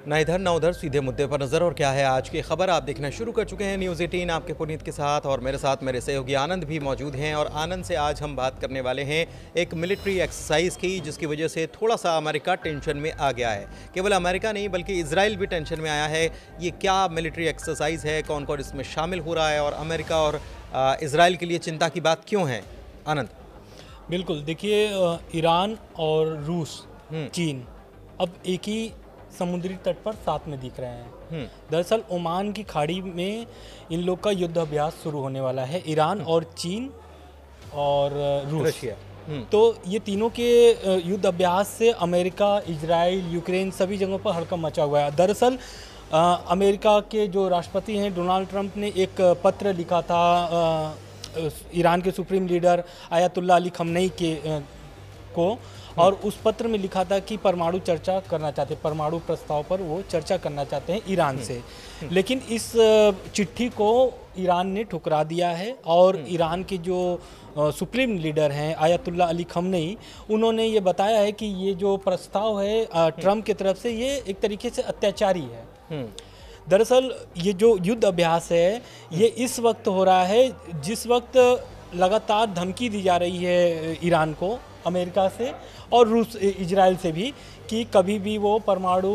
ना इधर ना उधर, सीधे मुद्दे पर नजर। और क्या है आज की खबर, आप देखना शुरू कर चुके हैं न्यूज़ 18 आपके पुनीत के साथ, और मेरे साथ मेरे सहयोगी आनंद भी मौजूद हैं। और आनंद से आज हम बात करने वाले हैं एक मिलिट्री एक्सरसाइज की, जिसकी वजह से थोड़ा सा अमेरिका टेंशन में आ गया है। केवल अमेरिका नहीं बल्कि इजराइल भी टेंशन में आया है। ये क्या मिलिट्री एक्सरसाइज है, कौन कौन इसमें शामिल हो रहा है, और अमेरिका और इजराइल के लिए चिंता की बात क्यों है? आनंद। बिल्कुल, देखिए ईरान और रूस, चीन अब एक ही समुद्री तट पर साथ में दिख रहे हैं। दरअसल ओमान की खाड़ी में इन लोग का युद्ध अभ्यास शुरू होने वाला है, ईरान और चीन और रूस। रशिया। तो ये तीनों के युद्ध अभ्यास से अमेरिका, इजराइल, यूक्रेन सभी जगहों पर हड़कंप मचा हुआ है। दरअसल अमेरिका के जो राष्ट्रपति हैं डोनाल्ड ट्रंप ने एक पत्र लिखा था ईरान के supreme leader Ayatollah Ali Khamenei को, और उस पत्र में लिखा था कि परमाणु चर्चा करना चाहते, परमाणु प्रस्ताव पर वो चर्चा करना चाहते हैं ईरान से। लेकिन इस चिट्ठी को ईरान ने ठुकरा दिया है, और ईरान के जो सुप्रीम लीडर हैं आयतुल्लाह अली खमनेई, उन्होंने ये बताया है कि ये जो प्रस्ताव है ट्रंप की तरफ से, ये एक तरीके से अत्याचारी है। दरअसल ये जो युद्ध अभ्यास है ये इस वक्त हो रहा है जिस वक्त लगातार धमकी दी जा रही है ईरान को अमेरिका से और रूस, इजराइल से भी, कि कभी भी वो परमाणु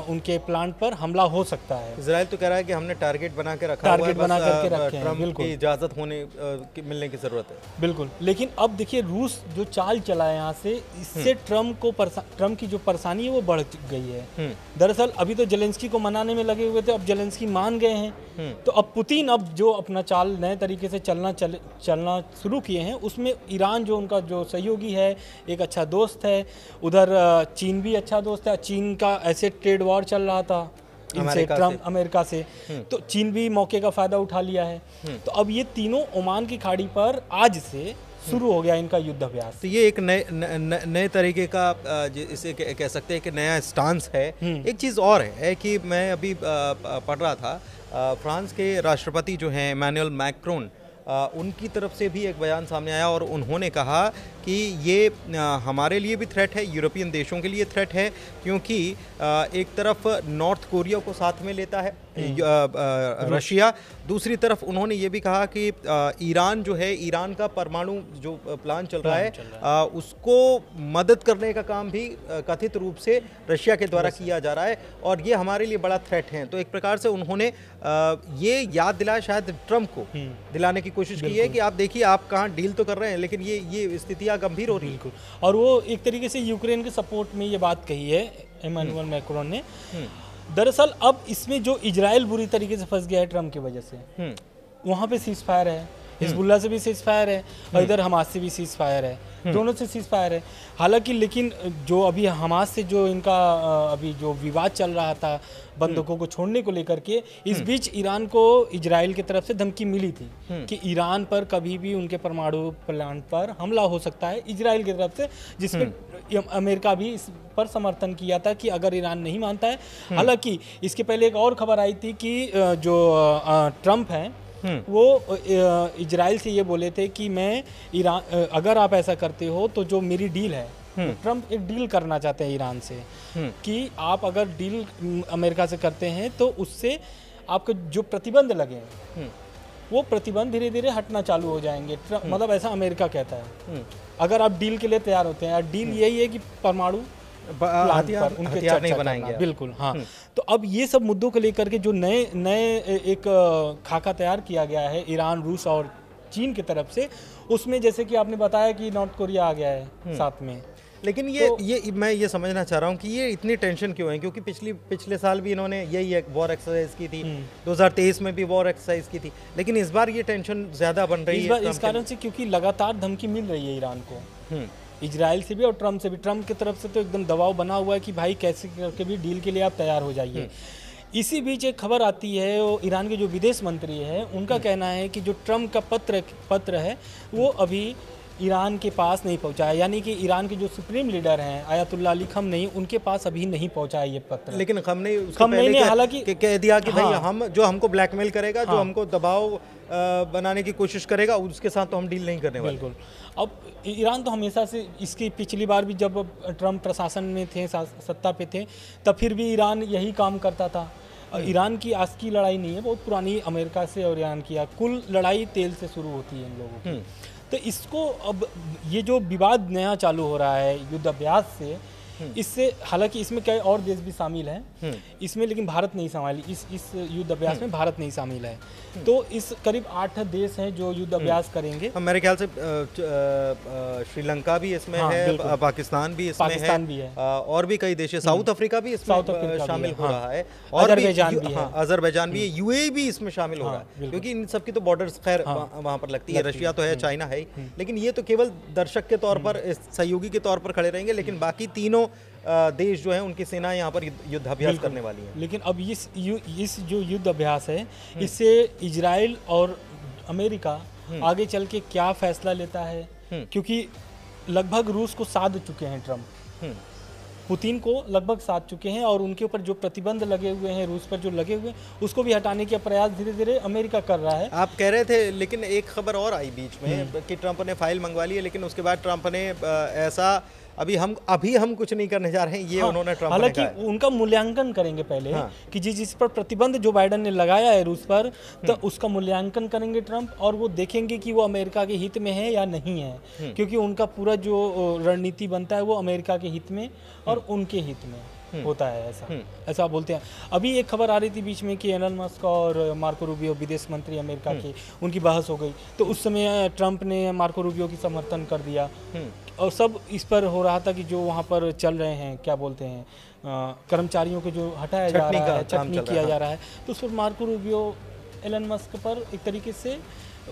उनके प्लांट पर हमला हो सकता है। इजराइल तो कह रहा है कि हमने टारगेट बना के रखा टारगेट बना करके रखे हैं, ट्रंप बिल्कुल की इजाज़त मिलने की ज़रूरत है। बिल्कुल। लेकिन अब देखिए रूस जो चाल चला है यहाँ से, इससे ट्रंप की जो परेशानी है वो बढ़ गई है। दरअसल अभी तो जेलेंस्की को मनाने में लगे हुए थे, अब जेलेंस्की मान गए हैं, तो अब पुतिन अब जो अपना चाल नए तरीके से चलना शुरू किए हैं, उसमें ईरान जो उनका जो सहयोगी है, एक अच्छा दोस्त है, उधर चीन भी अच्छा दोस्त है। चीन का ऐसे ट्रेड वॉर चल रहा था इनसे, ट्रंप अमेरिका से, तो चीन भी मौके का फायदा उठा लिया है। तो अब ये तीनों ओमान की खाड़ी पर आज से शुरू हो गया इनका युद्ध अभ्यास। तो ये एक नए तरीके का इसे कह सकते हैं कि नया स्टांस है। एक चीज़ और है कि मैं अभी पढ़ रहा था, फ्रांस के राष्ट्रपति जो हैं इमैनुअल मैक्रोन, उनकी तरफ से भी एक बयान सामने आया, और उन्होंने कहा कि ये हमारे लिए भी थ्रेट है, यूरोपियन देशों के लिए थ्रेट है, क्योंकि एक तरफ नॉर्थ कोरिया को साथ में लेता है रशिया, दूसरी तरफ उन्होंने ये भी कहा कि ईरान जो है, ईरान का परमाणु जो प्लान चल रहा है उसको मदद करने का काम भी कथित रूप से रशिया के द्वारा किया जा रहा है, और ये हमारे लिए बड़ा थ्रेट है। तो एक प्रकार से उन्होंने ये याद दिलाया, शायद ट्रंप को दिलाने की कोशिश की है कि आप देखिए, आप कहाँ डील तो कर रहे हैं, लेकिन ये स्थितियाँ गंभीर हो रही है। और वो एक तरीके से यूक्रेन के सपोर्ट में ये बात कही है इमैनुअल मैक्रोन ने। दरअसल अब इसमें जो इजराइल बुरी तरीके से फंस गया है ट्रंप की वजह से, वहाँ पे सीज फायर है, हिजबुल्लाह से भी सीज फायर है, और इधर हमास से भी सीज फायर है, दोनों से सीज फायर है। हालांकि लेकिन जो अभी हमास से जो इनका अभी जो विवाद चल रहा था बंदूकों को छोड़ने को लेकर के, इस बीच ईरान को इजराइल की तरफ से धमकी मिली थी कि ईरान पर कभी भी उनके परमाणु प्लांट पर हमला हो सकता है इजराइल की तरफ से, जिसमें अमेरिका भी इस पर समर्थन किया था कि अगर ईरान नहीं मानता है। हालांकि इसके पहले एक और खबर आई थी कि जो ट्रंप हैं वो इजराइल से ये बोले थे कि मैं ईरान, अगर आप ऐसा करते हो तो जो मेरी डील है, तो ट्रंप एक डील करना चाहते हैं ईरान से कि आप अगर डील अमेरिका से करते हैं तो उससे आपके जो प्रतिबंध लगे हैं वो प्रतिबंध धीरे धीरे हटना चालू हो जाएंगे। मतलब ऐसा अमेरिका कहता है, अगर आप डील के लिए तैयार होते हैं। डील यही है कि परमाणु हथियार नहीं बनाएंगे। बिल्कुल, हाँ। तो अब ये सब मुद्दों को लेकर के जो नए एक खाका तैयार किया गया है ईरान, रूस और चीन की तरफ से, उसमें जैसे कि आपने बताया कि नॉर्थ कोरिया आ गया है साथ में। लेकिन ये मैं ये समझना चाह रहा हूँ कि ये इतनी टेंशन क्यों है, क्योंकि पिछले साल भी इन्होंने यही एक वॉर एक्सरसाइज की थी, 2023 में भी वॉर एक्सरसाइज की थी, लेकिन इस बार ये टेंशन ज़्यादा बन रही है इस कारण से, क्योंकि लगातार धमकी मिल रही है ईरान को, इजराइल से भी और ट्रंप से भी। ट्रंप की तरफ से तो एकदम दबाव बना हुआ है कि भाई कैसे करके भी डील के लिए आप तैयार हो जाइए। इसी बीच एक खबर आती है, वो ईरान के जो विदेश मंत्री है उनका कहना है कि जो ट्रंप का पत्र है वो अभी ईरान के पास नहीं पहुंचा है, यानी कि ईरान के जो सुप्रीम लीडर हैं आयतुल्ला अली खamenei, उनके पास अभी नहीं पहुंचा है ये पत्र। लेकिन खamenei ने हालांकि कह दिया कि भाई हाँ, हम जो हमको ब्लैकमेल करेगा, जो हमको दबाव बनाने की कोशिश करेगा, उसके साथ तो हम डील नहीं करने वाले। बिल्कुल। अब ईरान तो हमेशा से, इसकी पिछली बार भी जब ट्रम्प प्रशासन में थे, सत्ता पे थे, तब फिर भी ईरान यही काम करता था। ईरान की आज की लड़ाई नहीं है, बहुत पुरानी अमेरिका से और ईरान की कुल लड़ाई तेल से शुरू होती है इन लोगों की। तो इसको अब ये जो विवाद नया चालू हो रहा है युद्ध अभ्यास से, इससे हालांकि इसमें कई और देश भी शामिल हैं इसमें, लेकिन भारत नहीं शामिल, इस युद्ध अभ्यास में भारत नहीं शामिल है। तो इस करीब 8 देश हैं जो युद्ध अभ्यास करेंगे। मेरे ख्याल से श्रीलंका भी इसमें है, पाकिस्तान भी इसमें है, और भी कई देश है, साउथ अफ्रीका भी इसमें शामिल हो रहा है, और अजरबैजान भी है, यूएई भी इसमें शामिल हो रहा है, क्योंकि इन सबकी तो बॉर्डर्स खैर वहाँ पर लगती है। रशिया तो है, चाइना है, लेकिन ये तो केवल दर्शक के तौर पर, सहयोगी के तौर पर खड़े रहेंगे, लेकिन बाकी तीनों देश जो है उनकी सेना यहाँ पर युद्धाभ्यास करने वाली है। लेकिन अब इस जो युद्ध अभ्यास है, इससे इजराइल और अमेरिका आगे चल के क्या फैसला लेता है, क्योंकि लगभग रूस को साध चुके हैं ट्रम्प, पुतिन को लगभग साध चुके हैं, और उनके ऊपर जो प्रतिबंध लगे हुए हैं, रूस पर जो लगे हुए हैं, उसको भी हटाने का प्रयास धीरे धीरे अमेरिका कर रहा है। आप कह रहे थे, लेकिन एक खबर और आई बीच में कि ट्रम्प ने फाइल मंगवा ली है, लेकिन उसके बाद ट्रम्प ने ऐसा अभी हम कुछ नहीं करने जा रहे हैं, ये उन्होंने ट्रम्प ने कहा है। हालांकि उनका मूल्यांकन करेंगे पहले कि जिस पर प्रतिबंध जो बाइडन ने लगाया है रूस पर, तो उसका मूल्यांकन करेंगे ट्रम्प, और वो देखेंगे कि वो अमेरिका के हित में है या नहीं है, क्योंकि उनका पूरा जो रणनीति बनता है वो अमेरिका के हित में और उनके हित में होता है, ऐसा बोलते हैं। अभी एक खबर आ रही थी बीच में कि एलन मस्क और मार्को रूबियो, विदेश मंत्री अमेरिका के, उनकी बहस हो गई, तो उस समय ट्रम्प ने मार्को रूबियो की समर्थन कर दिया, और सब इस पर हो रहा था कि जो वहाँ पर चल रहे हैं, क्या बोलते हैं, कर्मचारियों को जो हटाया जा रहा है, छटनी किया जा रहा है, तो उस पर मार्को रूबियो एलन मस्क पर एक तरीके से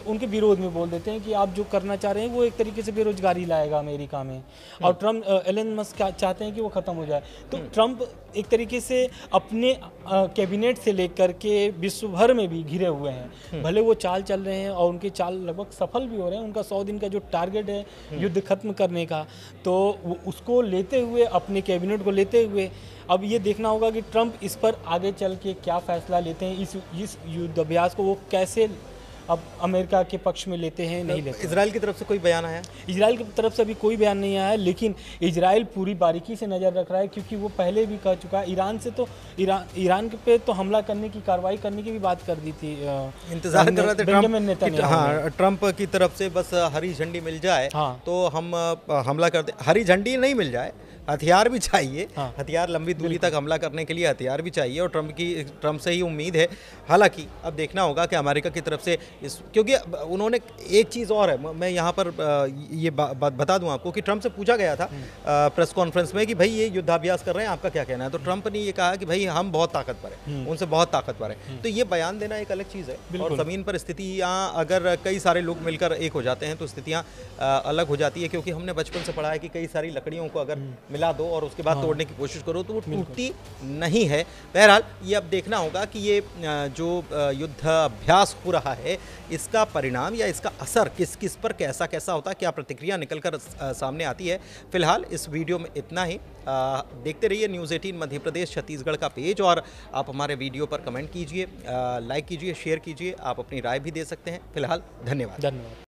उनके विरोध में बोल देते हैं कि आप जो करना चाह रहे हैं वो एक तरीके से बेरोजगारी लाएगा अमेरिका में, और ट्रम्प, एलन मस्क चाहते हैं कि वो ख़त्म हो जाए। तो ट्रम्प एक तरीके से अपने कैबिनेट से लेकर के विश्व भर में भी घिरे हुए हैं, भले वो चाल चल रहे हैं और उनके चाल लगभग सफल भी हो रहे हैं। उनका 100 दिन का जो टारगेट है युद्ध खत्म करने का, तो उसको लेते हुए, अपने कैबिनेट को लेते हुए, अब ये देखना होगा कि ट्रम्प इस पर आगे चल के क्या फैसला लेते हैं, इस युद्ध अभ्यास को वो कैसे अब अमेरिका के पक्ष में लेते हैं, नहीं लेते। इजराइल की तरफ से कोई बयान आया? इजराइल की तरफ से अभी कोई बयान नहीं आया है, लेकिन इजराइल पूरी बारीकी से नज़र रख रहा है, क्योंकि वो पहले भी कह चुका है, ईरान से तो ईरान पे तो हमला करने की, कार्रवाई करने की भी बात कर दी थी। इंतजार कर रहे थे ट्रम्प की तरफ से, बस हरी झंडी मिल जाए तो हम हमला कर दे। हरी झंडी नहीं मिल जाए, हथियार भी चाहिए, हथियार, लंबी दूरी तक हमला करने के लिए हथियार भी चाहिए, और ट्रम्प से ही उम्मीद है। हालांकि अब देखना होगा कि अमेरिका की तरफ से क्योंकि उन्होंने एक चीज़ और है, मैं यहाँ पर ये बात बता दूं आपको कि ट्रम्प से पूछा गया था प्रेस कॉन्फ्रेंस में कि भाई ये युद्धाभ्यास कर रहे हैं, आपका क्या कहना है, तो ट्रम्प ने ये कहा कि भाई हम बहुत ताकतवर हैं, उनसे बहुत ताकतवर हैं। तो ये बयान देना एक अलग चीज़ है, और ज़मीन पर स्थितियाँ अगर कई सारे लोग मिलकर एक हो जाते हैं तो स्थितियाँ अलग हो जाती है, क्योंकि हमने बचपन से पढ़ा है कि कई सारी लकड़ियों को अगर मिला दो और उसके बाद तोड़ने की कोशिश करो तो वो टूटती नहीं है। बहरहाल ये अब देखना होगा कि ये जो युद्ध अभ्यास हो रहा है, इसका परिणाम या इसका असर किस किस पर कैसा कैसा होता है, क्या प्रतिक्रिया निकलकर सामने आती है। फिलहाल इस वीडियो में इतना ही। देखते रहिए न्यूज़ 18 मध्य प्रदेश छत्तीसगढ़ का पेज, और आप हमारे वीडियो पर कमेंट कीजिए, लाइक कीजिए, शेयर कीजिए, आप अपनी राय भी दे सकते हैं। फिलहाल धन्यवाद।